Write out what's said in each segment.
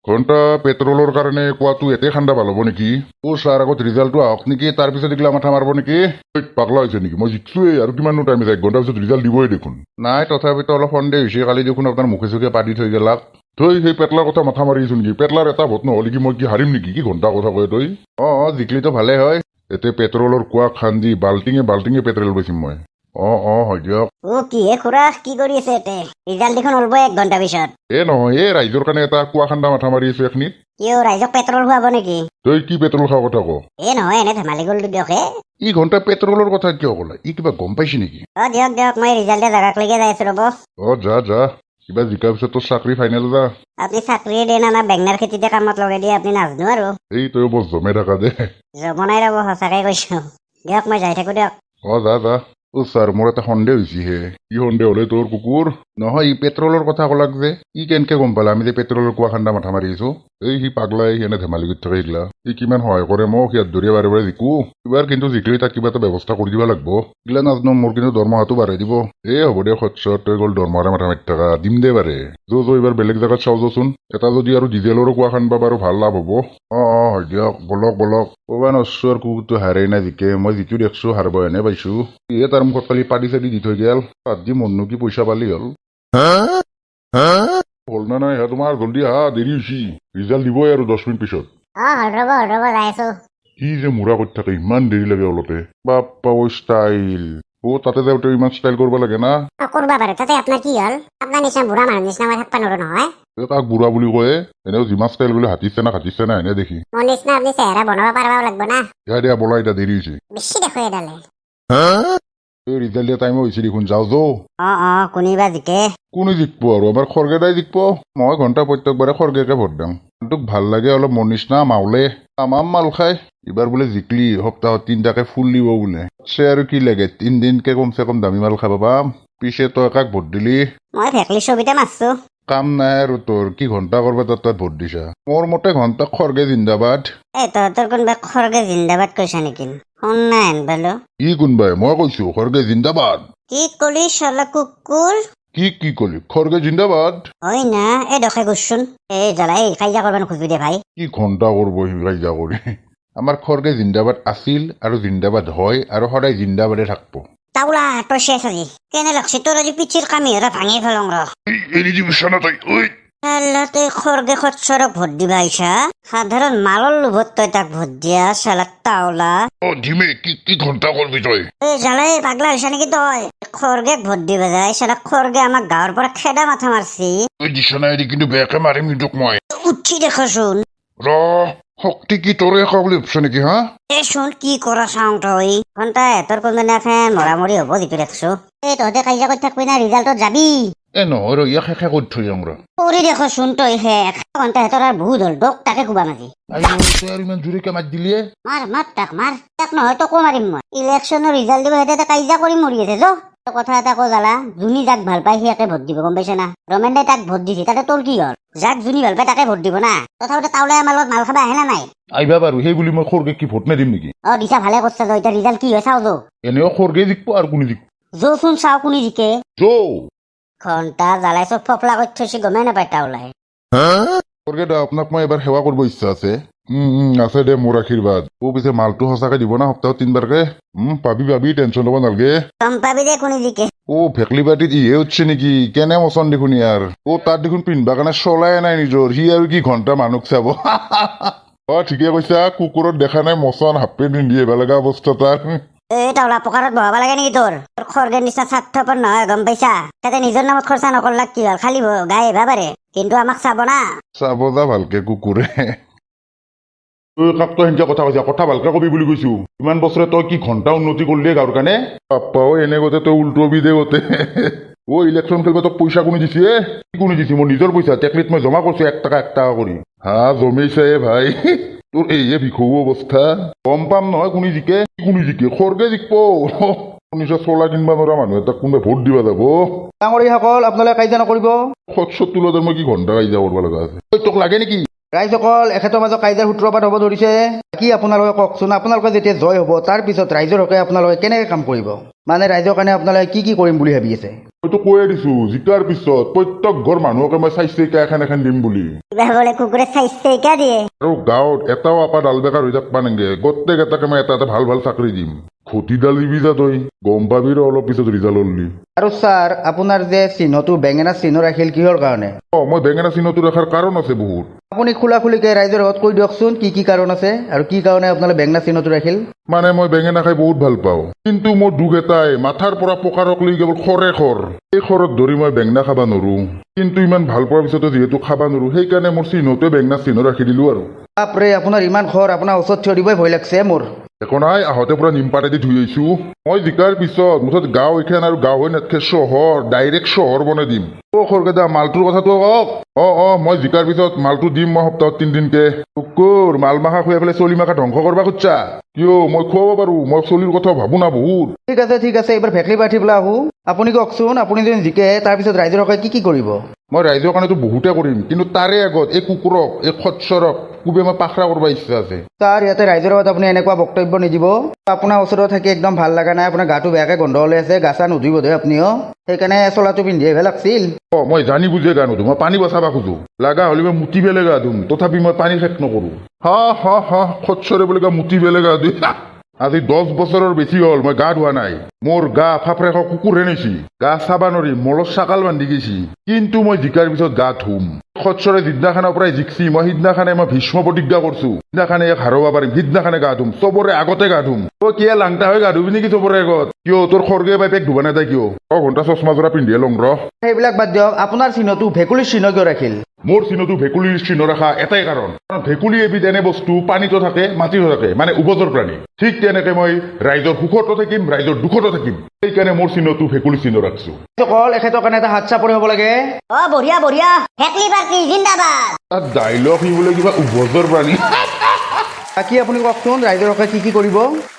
ঘণ্টা পেট্ৰলৰ কাৰণে কোৱাটো এতে ঠাণ্ডা ভাল হ'ব নেকি? ছাৰ আগত ৰিজাল্টটো আহক নেকি, তাৰপিছত এইগিলা মাথা মাৰিব নেকি? পাগলা হৈছে নেকি? মই জিতছোৱেই আৰু কিমাননো টাইম আছে, 1 ঘণ্টাৰ পিছত ৰিজাল্ট দিবই দেখোন। নাই তথাপিতো অলপ সন্দেহ হৈছে, কালি দেখোন আপোনাৰ মুখে চুখে পাতি থৈ গেলাক। তই সেই পেটলাৰ কথা মাথা মাৰি আছো নেকি? পেটলাৰ এটা ভোট নহ'লে কি মই কি হাৰিম নেকি? কি ঘণ্টা কথা কয় তই? জিকলিতো ভালে হয়। এতে পেট্ৰলৰ কুৱা খান্দি বাল্টিঙে বাল্টিঙে পেট্ৰল বেচিম মই। হয় দিয়ক। কিহে খুৰা, কি কৰি আছে এতে? ৰিজাল্ট দেখোন ওলব 1 ঘণ্টা পিছত। নহয়, ৰাইজৰ কাৰণে এটা কুৱা খান্দা মাথা মাৰি আছো এখনিত। কিয় ৰাইজক পেট্ৰল খুৱাব নেকি? তই কি পেট্ৰল খোৱা কথা ক? নহয়, এনে ধেমালি কৰিলো দিয়ক। ই ঘণ্টা পেট্ৰলৰ কথা কিয় ক'লা? ই কিবা গম পাইছে নেকি? দিয়ক মই ৰিজাল্টে জাগাক লৈকে যাই আছো ৰ'ব। যা কিবা জিকাৰ পিছত তোৰ চাকৰি ফাইনেল যা। আপুনি চাকৰিয়ে দিয়ে না বেঙনাৰ খেতিতে কামত লগাই দিয়ে, আপুনি নাজনো আৰু। এই তই বৰ জমে থাকা দে। জমনাই ৰ'ব, সঁচাকে কৈছো। দিয়ক মই যাই থাকো দিয়ক। যা। ছাৰ, মোৰ এটা সন্দেহ হৈছিহে। কি সন্দেহ হলে তোৰ কুকুৰ? নহয়, ই পেট্ৰলৰ কথা ক'লাক যে, ই কেনেকে গম পালে আমি যে পেট্ৰলৰ কুৱা খান্দা মাথা মাৰি আছো? সি পাগলাই, সি এনে ধেমালি কৰি থাকে এইগিলা। সি কিমান সহায় কৰে মোক, সিয়াত ধৰিয়ে বাৰে বাৰে জিকো। এইবাৰ কিন্তু জিকলি তাক কিবা এটা ব্যৱস্থা কৰি দিব লাগব। এইগিলা নাজনো, মোৰ কিন্তু দৰমহাটো বাঢ়াই দিব। হ'ব দে সচ্ছত, তই গ'ল দৰমহাৰে মাথা মাৰি থাকা, দিম দে বাৰে। এইবাৰ বেলেগ জেগাত চাওঁ যোচোন। এটা যদি আৰু ডিজেলৰো কুৱা খান্দবা বাৰু ভাল লাভ হ'ব। হয় দিয়ক, বলক। ক'বা নচ্ছো আৰু কুকুৰটো হাৰেই নাই জিকে। মই যিটো দেখছো হাৰব এনে পাইছো। তাৰ মুখত কালি পাদি চাদি দি থৈ গেল। তাত দি মননো কি পইচা পালি হ'ল। হ'ল না নাই? তোমাৰ জল্দি আহা, দেৰি হৈছি। ৰিজাল্ট দিবই আৰু 10 মিনিট পিছত। ৰ'ব যাই আছো। কি যে মুৰা কৰি থাকে, ইমান দেৰি লাগে অলপে। বাপ্পা ষ্টাইল। তাতে যাওঁতে ইমান ষ্টাইল কৰিব লাগে না? কৰবা পাৰে, তাতে আপোনাৰ কি হ'ল? আপোনাৰ নিচিনা বুঢ়া মানুহ নিচিনা মই থাকবা নোৱাৰো নহয়। তাক বুঢ়া বুলি কয়? এনেও যিমান ষ্টাইল বুলি হাতিছে না এনে দেখি। মোৰ নিচিনা আপুনি চেহেৰা বনাব পাৰবাও লাগব না। দিয়া বলা, এতিয়া দেৰি হৈছে। বেছি দেখো এডালে। ৰিজাল্ট দিয়া টাইমো হৈছে দেখোন, যাওঁ। কোনিবা জিকে? কোনে জিকব আৰু? আমাৰ খৰগেদাই জিকব। মই ঘণ্টা প্ৰত্যেকবাৰে খৰগেকে ভোট দিওঁ। তোক ভাল লাগে অলপ মোৰ নিচিনা মাউলে। তামাম মাল খাই। এইবাৰ বোলে জিকলি সপ্তাহত 3টাকে ফুল দিব বোলে। আৰু কি লাগে, 3 দিনকে কমচে কম দামী মাল খাব পাম। পিছে তই কাক ভোট দিলি? মই ভেকলি ছবিতে মাৰছো। কাম নাই আৰু তোৰ, কি ঘণ্টা কৰবা তাত ভোট দিছা? মোৰ মতে ঘণ্টা খৰগে জিন্দাবাদ। তহঁতৰ কোনোবা খৰগে জিন্দাবাদ কৈছা নেকি? শুন নাই হেনবালো। ই কোনবাই? মই কৈছো খৰগে জিন্দাবাদ। কি কলি শালা কুকুৰ? কি কলি? খৰগে জিন্দাবাদ। হয় না, দখে গুচোন। জ্বালাই কাজিয়া কৰবা নোখোজবি দে ভাই। কি ঘণ্টা কৰব সি কাজিয়া কৰি? আমাৰ খৰগে জিন্দাবাদ আছিল আৰু জিন্দাবাদ হয় আৰু সদায় জিন্দাবাদে থাকব। তাউলা তই শেষ আজি। কেনে লাগছে তোৰ আজি পিঠিৰ কামিহৰা ভাঙি পেলং ৰ। এৰি দিবি চানা তই। তই খৰগে খচ্চৰক ভোট দিবা আহিছা? সাধাৰণ মালৰ লোভত তই তাক ভোট দিয়া চালা তাউলা। ধিমে, কি ঘণ্টা কৰবি তই? জ্বালাই পাগলা হৈছা নেকি তই? খৰগে ভোট দিবা যায় চালা, খৰগে আমাক গাঁৱৰ পৰা খেদা মাথা মাৰছি। দিছা নাই কিন্তু বেয়াকে মাৰিম তোক মই। উঠি দেখাচোন। শক্তি কি তোৰে খাব বুলি ভাবছ নেকি? চোন কি কৰা চাওঁ তই। ঘণ্টা এহঁতৰ কোনদিনাখন মৰামৰি হব যিটো দেখছো। তহঁতে কাজিয়া কৰি থাকবি না, ৰিজাল্টত যাবি। নহয় ৰ, ইয়াক শেষে কৰি থৈ যাম ৰ। কৰি দেখাচোন তই শেষ। ঘণ্টা এহঁতৰ আৰু বহুত হ'ল, দক তাকে কোবা মাৰি। তই আৰু ইমান জোৰেকে মাত দিলিয়ে? মাৰ তাক নহয় তোকো মাৰিম মই। ইলেকশ্যনৰ ৰিজাল্ট দিব সিহঁতে কাজিয়া কৰি মৰি আছে কথা এটা কো জালা, যোনী যাক ভাল পায় সিয়াকে ভোট দিব, গম পাইছে না? ৰমেন দাই তাক ভোট দিছে, তাতে তোৰ কি হ'ল? যাক যোনী ভাল পায় তাকে ভোট দিব না। তথাপিতো তাউলাই আমাৰ লগত মাল খাবা আহে না নাই? আহিবা বাৰু, সেই বুলি মই খৰগে কি ভোট নিদিম নেকি? দিছা ভালে কৰছা যো। এতিয়া ৰিজাল্ট কি হয় চাও যো। এনেও খৰগে জিকব আৰু কোনে জিকব? যোচোন চাও কোনে জিকে। ঘণ্টা জ্বালাই চব ফপলা কৰি থৈছে, গমেই নাপায় তাউলাই। খৰগে দা, আপোনাক মই এবাৰ সেৱা কৰিব ইচ্ছা আছে। আছে দে, মোৰ আশীৰ্বাদ। পিছে মালটো সঁচাকে দিব না সপ্তাহত 3বাৰকে? পাবি, টেনচন ল'ব নালগে। গম পাবি দে কোনে জিকে। ভেকলি পাৰ্টিত ইহে উঠছে নেকি? কেনে মচন দেখোন ইয়াৰ। তাত দেখোন পিন্ধবা কাৰণে চলাই নাই নিজৰ। সি আৰু কি ঘণ্টা মানুহক চাব। ঠিকে কৈছা, কুকুৰত দেখা নাই মচন, হাফ পেণ্ট পিন্ধি আহিব লগা অৱস্থা তাৰ। তাউলা পকাৰত বহাব লাগে নেকি তোৰ? খৰগেৰ নিচিনা স্বাৰ্থপৰ নহয়, গম পাইছা? তাতে নিজৰ নামত খৰচা নকৰলাক কি হ'ল? খালি গাই আহিবা পাৰে, কিন্তু আমাক চাব না। চাব যা ভালকে কুকুৰে। কাক তই সেনেকে কথা কৈছা? কথা ভালকে কবি বুলি কৈছো। ইমান বছৰে তই কি ঘণ্টা উন্নতি কৰিলি গাঁৱৰ কাৰণে? পাপ্পা এনে গোটে তই উল্টবি দে গোটে। ইলেকশ্যন খেলিব তোক পইচা কোনে দিছে? কি কোনে দিছে? মোৰ নিজৰ পইচা টেকলিত মই জমা কৰিছো 1 টাকা কৰি। জমিছে ভাই। তোৰ এইহে ভিখু অৱস্থা। গম পাম নহয় কোনে জিকে। খৰগে জিকব। নিজৰ চলা কিনবা নোৱাৰা মানুহ এটাক কোনোবাই ভোট দিবা যাব? ডাঙৰীয়াসকল, আপোনালোকে কাজিয়া নকৰিব। তোলত মই কি ঘণ্টা কাজিয়া কৰিব লগা আছে? তোক লাগে নেকি? ৰাইজসকল, এখেতৰ মাজত কাজিয়াৰ সূত্ৰপাত হ'ব ধৰিছে। কি আপোনালোকে কওকচোন, আপোনালোকে যেতিয়া জয় হ'ব তাৰ পিছত ৰাইজৰ হকে আপোনালোকে কেনেকে কাম কৰিব? মানে ৰাইজৰ কাৰণে আপোনালোকে কি কি কৰিম বুলি ভাবি আছে? মইতো কৈয়ে দিছো জিকাৰ পিছত প্ৰত্যেক ঘৰ মানুহকে মই চাইছে এখন এখন দিম বুলি। কিবা বোলে কুকুৰে চাইছে ইকা দিয়ে। আৰু গাঁৱত এটাও আপা ডাল বেকাৰ হৈ থাকবা নেগে, গোটেইকেইটাকে মই এটা এটা ভাল ভাল চাকৰি দিম। ঘটিডাল দিবি যা তই, গম পাবি ৰ অলপ পিছত ৰিজাল্ট ওললি। আৰু ছাৰ আপোনাৰ যে চিহ্নটো বেঙেনা চিহ্ন ৰাখিল কিহৰ কাৰণে? মই বেঙেনা চিহ্নটো ৰখাৰ কাৰণ আছে বহুত। আপুনি খোলা খুলিকে ৰাইজৰ আগত কৈ দিয়কচোন কি কি কাৰণ আছে আৰু কি কাৰণে আপোনালোকে বেঙেনা চিহ্নটো ৰাখিল? মানে মই বেঙেনা খাই বহুত ভাল পাওঁ, কিন্তু মোৰ দুখ এটাই মাথাৰ পৰা পকাৰক লৈ কেৱল খৰে খৰ। এই খৰত ধৰি মই বেঙেনা খাবা নোৱাৰো, কিন্তু ইমান ভাল পোৱাৰ পিছতো যিহেতু খাবা নোৱাৰো সেইকাৰণে মোৰ চিহ্নটোৱে বেঙেনা চিহ্ন ৰাখি দিলো আৰু। বাপৰে আপোনাৰ ইমান খৰ, আপোনাৰ ওচৰত থিয় দিবই ভয় লাগছে মোৰ। একো নাই, আহোঁতে পুৰা নিমপাতেদি ধুই আহিছো। মই জিকাৰ পিছত মুঠত গাঁও এইখান আৰু গাঁও হৈ নাথাকে চহৰ, ডাইৰেক্ট চহৰ বনাই দিম। খৰকেইটা মালটোৰ কথাটো কওক। মই জিকাৰ পিছত মালটো দিম মই সপ্তাহত 3 দিনকে। কুকুৰ মাল মাখা খুৱাই পেলাই চলি মাখা ধ্বংস কৰবা খুজছা? কিয় মই খুৱাব পাৰো, মই চলিৰ কথা ভাবো না বহুত। ঠিক আছে এইবাৰ ভেকলি পাঠি পেলাই আহো। আপুনি কওকচোন, আপুনি যদি জিকে তাৰপিছত ৰাইজৰ হকে কি কৰিব? মই ৰাইজৰ কাৰণেতো বহুতে কৰিম, কিন্তু তাৰে আগত এই কুকুৰক এই খচ্চৰক খুবেই মই পাখৰা কৰিব ইচ্ছা আছে। ছাৰ ইয়াতে ৰাইজৰ আগত আপুনি এনেকুৱা বক্তব্য নিদিব। আপোনাৰ ওচৰত থাকি একদম ভাল লগা নাই, আপোনাৰ গাটো বেয়াকে গন্ধ ওলাই আছে, গা চা নুধুই বোধহয় আপুনিও, সেইকাৰণে চোলাটো পিন্ধিহে লাগছিল। মই জানি বুজিয়ে গা নুধো, মই পানী বচাবা খোজো, লাগা হলে মই মুতি বেলে গা ধুম, তথাপি মই পানী শেষ নকৰো। খচ্চৰে বুলি গা মুতি বেলে গা ধুই। আজি 10 বছৰৰ বেছি হ'ল মই গা ধোৱা নাই। মোৰ গা ফাফৰে কুকুৰে নিছি, গা চাবা নৰি মলত চাকাল বান্ধি গৈছি, কিন্তু মই জিকাৰ পিছত গা ধুম। খচ্চৰে যিদিনাখানৰ পৰাই জিকছি মই সিদিনাখানে মই ভীষ্ম প্ৰতিজ্ঞা কৰছো, সিদিনাখানে ইয়াক হাৰবা পাৰিম, সিদিনাখানে গা ধুম, চবৰে আগতে গা ধুম। কিয় লাংটা হৈ গা ধুবি নেকি চবৰে আগত? কিয় তোৰ খৰগে পাই পেক ধুবা নাযায় কিয়? ঘণ্টা চচমা জোৰা পিন্ধিয়ে লং ৰ। সেইবিলাক বাদ দিয়ক, আপোনাৰ চিহ্নটো ভেকুলীৰ চিহ্ন কিয় ৰাখিল? মোৰ চিহ্নটো ভেকুলীৰ চিহ্ন ৰখা এটাই কাৰণ, ভেকুলী এবিধ এনে বস্তু পানীতো থাকে মাটিতো থাকে, মানে উভচৰ প্ৰাণী। ঠিক তেনেকে মই ৰাইজৰ সুখতো থাকিম, ৰাইজৰ দুখতো থাকিম, সেইকাৰণে মোৰ চিহ্নটো ভেকুলী চিহ্ন ৰাখছো। অকল এখেতৰ কাৰণে এটা হাত চাপৰি হ'ব লাগে। বঢ়িয়া বঢ়িয়া, ভেকলি পাৰ্টি জিন্দাবাদ। তাত ডাইলগ সি বোলে কিবা উভচৰ প্ৰাণী। বাকী আপুনি কওকচোন ৰাইজৰ হকে কি কি কৰিব?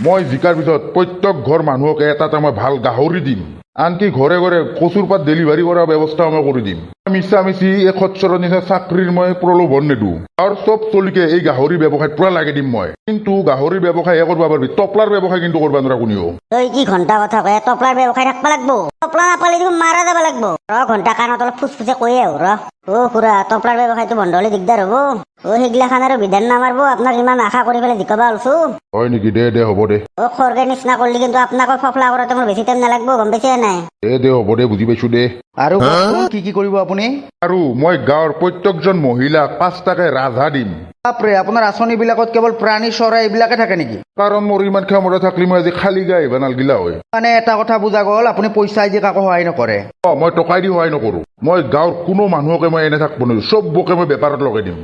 মই জিকাৰ পিছত প্ৰত্যেক ঘৰ মানুহকে এটা মই ভাল গাহৰি দিম, আনকি ঘৰে ঘৰে কচুৰ পাত ডেলিভাৰী কৰাৰ ব্যৱস্থাও মই কৰি দিম। মিছা মিছি এই খচ্চৰৰ নিচিনা চাকৰিৰ মই প্ৰলোভন নিদো, আৰু চব চলিকে এই গাহৰি ব্যৱসায়ত পুৰা লাগে দিম মই। কিন্তু গাহৰিৰ ব্যৱসায় কৰিব পাৰবি, টপলাৰ ব্যৱসায় কিন্তু কৰিব নোৱাৰা কোনেও। তই কি ঘণ্টা কথা কয়, টপলাৰ ব্যৱসায় থাকবা লাগবো, টপলা নাপালে দেখোন মাৰা যাব লাগবো। ঘণ্টা কাণত অলপ ফুচফুচে কৈয়ে আহো খুৰা, টপলাৰ ব্যৱসায়টো বন্ধ হলে দিগদাৰ হব। সেইগিলাখান আৰু বিধান নামাৰব, আপোনাক ইমান আশা কৰি পেলাই জিকাবা ওলছো। হয় নেকি? দে হ'ব দে। খৰগে নিচিনা কৰিলি কিন্তু আপোনাক ফফলা কৰাতে মোৰ বেছি টাইম নালাগব, গম পাইছে নাই? দে হ'ব দে, বুজি পাইছো দে। আৰু কি কি কৰিব আপুনি? আৰু মই গাঁৱৰ প্ৰত্যেকজন মহিলাক 5 টাকে ৰাজহা দিম। বাপৰে, আপোনাৰ আঁচনিবিলাকত কেৱল প্ৰাণী চৰাই এইবিলাকে থাকে নেকি? কাৰণ মোৰ ইমান ক্ষমতা থাকলি মই আজি খালী গাই আহিব নালগিলা হয়। মানে এটা কথা বুজা গ'ল, আপুনি পইচাই দি কাকো সহায় নকৰে। মই টকাই দি সহায় নকৰো। মই গাঁৱৰ কোনো মানুহকে মই এনে থাকব নোৱাৰো, চবকে মই বেপাৰত লগাই দিম।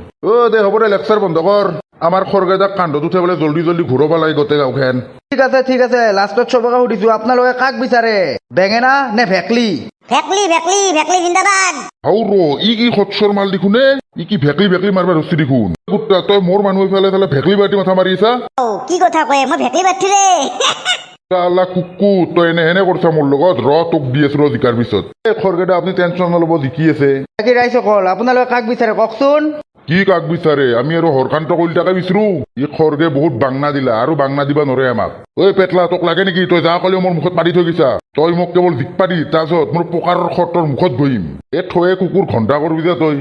দে হ'ব দে, লেকচাৰ বন্ধ কৰ। আমাৰ খৰগেইটাক কান্ধত উঠাই পেলাই জল্দি ঘূৰাব লাগে গোটেই গাঁওখন। ঠিক আছে, লাষ্টত চবকে সুধিছো, আপোনালোকে কাক বিচাৰে, বেঙেনা নে ভেকলি? ভেকলি ভেকলি ভেকলি জিন্দাবাদ। ই কি খচ্চৰ মাল দেখোন, ই কি ভেকলি মাৰবা ধৰছি দেখোন। কুত্তা, তই মোৰ মানুহ ইফালে ভেকলি পাৰ্টি মাথা মাৰি আছা? কি কথা কয়, মই ভেকলি পাৰ্টি ৰে। আল্লাহ কুকুৰ, তই এনে কৰিছা মোৰ লগত। তোক দি আছো জিকাৰ পিছত। এই খৰগেইটা আপুনি টেনচন নলব, জিকি আছে। বাকী ৰাইজসকল, আপোনালোকে কাক বিচাৰে কওকচোন? কি কাক বিচাৰে? আমি আৰু হৰকান্ত কলিতাকে বিচাৰো। ই খৰগে বহুত বাংনা দিলা, আৰু বাংনা দিবা নৰে আমাক। পেটলা, তোক লাগে নেকি? তই যা কলেও মোৰ মুখত পাৰি থৈ গৈছা। তই মোক কেৱল জিক পাৰি, তাৰপিছত মোৰ পকাৰৰ খৰটোৰ মুখত বহিম। থয়ে কুকুৰ ঘণ্টা কৰবি যা তই।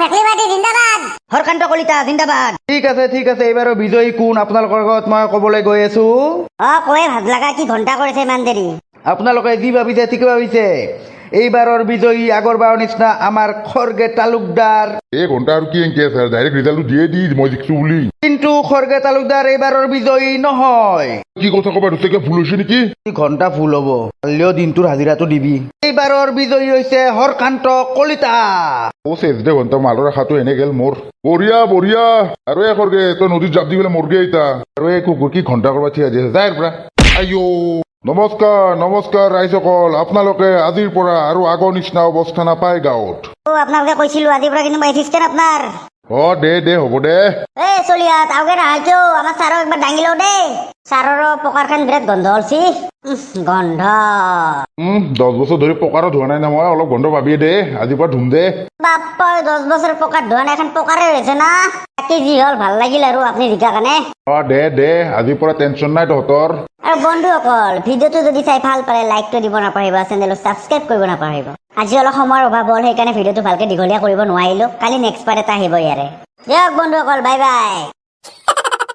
ভেকলি পাৰ্টি জিন্দাবাদ, হৰকান্ত কলিতা জিন্দাবাদ। ঠিক আছে, এইবাৰৰ বিজয়ী কোন আপোনালোকৰ আগত মই কবলৈ গৈ আছো। কয়ে ভাত লাগা, কি ঘণ্টা কৰিছে ইমান দেৰি? আপোনালোকে যি ভাবিছে ঠিকে ভাবিছে। এইবাৰৰ বিজয়ী আগৰবাৰৰ নিচিনা আমাৰ খৰগে তালুকদাৰ। এই ঘণ্টা আৰু কি এনকে আছে, ডাইৰেক্ট ৰিজাল্টটো দিয়ে দি মই জিকছো বুলি। কিন্তু খৰগে তালুকদাৰ এইবাৰৰ বিজয়ী নহয়। কি কথা কবা, দুটাকে ভুল হৈছে নেকি? ঘণ্টা ভুল হব, কালিও দিনটোৰ হাজিৰাটো দিবি। এইবাৰৰ বিজয়ী হৈছে হৰকান্ত কলিতা। চেজ দে ঘণ্টা, মালৰ আশাটো এনে গেল মোৰ। বঢ়িয়া। আৰু এই খৰগে, তই নদীত জাপ দি পেলাই মৰগে এতিয়া। আৰু এই কুকুৰ কি ঘণ্টা কৰবা থিয়া দিয়ে যাই পৰা। নমস্কাৰ ৰাইজসকল, আপোনালোকে আজিৰ পৰা আৰু আগৰ নিচিনা অৱস্থা নাপায় গাঁৱত। আপোনালোকে কৈছিলো আজিৰ পৰা কিন্তু মই এচিষ্টেণ্ট আপোনাৰ। দে হ'ব দে। চলিয়া তাওকে নাহাইছো, আমাৰ ছাৰক একবাৰ দাঙি লও দেই। ছাৰৰো পকাৰ খান বিৰাট গন্ধ হলছি। গন্ধ 10 বছৰ ধৰি পকাৰত ধোৱা নাই না মই, অলপ গন্ধ পাবিয়ে দে। আজিৰ পৰা ধুম দে। বাপ্পা, 10 বছৰ পকাত ধোৱা নাই, এখন পকাৰে হৈছে না। বাকী যি হ'ল ভাল লাগিল আৰু আপুনি জিকা কাৰণে। দে আজিৰ পৰা টেনশ্যন নাই তহঁতৰ। আৰু বন্ধুসকল ভিডিঅ'টো যদি চাই ভাল পালে লাইকটো দিব নাপাহৰিব, চেনেলটো ছাবস্ক্ৰাইব কৰিব নাপাহৰিব। আজি অলপ সময়ৰ অভাৱ হ'ল সেইকাৰণে ভিডিঅ'টো ভালকে দীঘলীয়া কৰিব নোৱাৰিলো, কালি নেক্সট পাৰ্ট এটা আহিব ইয়াৰে। দিয়ক বন্ধুসকল, বাই বাই।